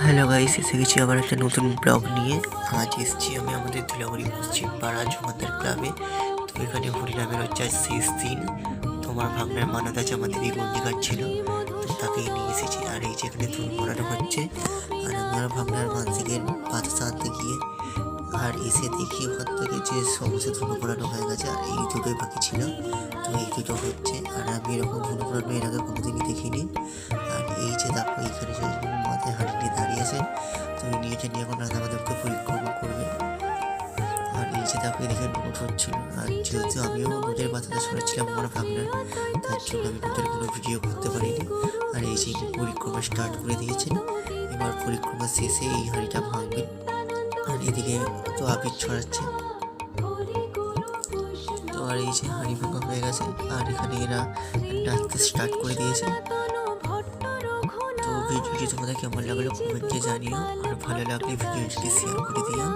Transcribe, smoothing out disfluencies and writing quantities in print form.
Hello guys, এসে গেছি আবার একটা নতুন ব্লগ নিয়ে। আজ এসেছি আমি আমাদের ধুলাগড়ি মসজিদ পাড়া জমাদার ক্লাবে। তো এখানে হরিনামের হচ্ছে আজ শেষ দিন। তোমার ভাগনার মানত আছে, আমার দিদি বন্দি কাটছিল, তো তাকেই নিয়ে এসেছি। আর এই যে এখানে ধুল পড়ানো হচ্ছে, আর আমার ভাগনার মানসিকের পাতা সারতে গিয়ে আর এসে দেখি ওখান থেকে যে সমস্ত ধুলো পড়ানো হয়ে গেছে, আর এই দুটোই বাকি ছিল। তো এই দুটো হচ্ছে, আর আমি এরকম ধুলো পড়ানো এর আগে কোনোদিনই দেখিনি। আর এই যে দেখো এখানে যে মাথায় হাঁড়ি নিয়ে দাঁড়িয়ে আছে, তো এই নিয়েটা নিয়ে এখন রাধামাধবকে পরিক্রমা করবে। আর এই যে দেখো এদিকে নোট হচ্ছিল, আর যেহেতু আমিও নোটের পাতাটা সরেছিলাম আমার ভাবনার, তার জন্য আমি নোটের কোনো ভিডিও করতে পারিনি। আর এই যে পরিক্রমা স্টার্ট করে দিয়েছেন, এবার পরিক্রমা শেষে এই হাঁড়িটা ভাঙবেন। আর এদিকে তো আবির ছড়াচ্ছে। তো আর এই যে হাঁড়ি ভাঙা হয়ে গেছে, আর এখানে এরা নাচতে স্টার্ট করে দিয়েছে। তো ভিডিওটি তোমাদের কেমন লাগলো কমেন্টে জানিও, আর ভালো লাগলে ভিডিওটি শেয়ার করে দিও।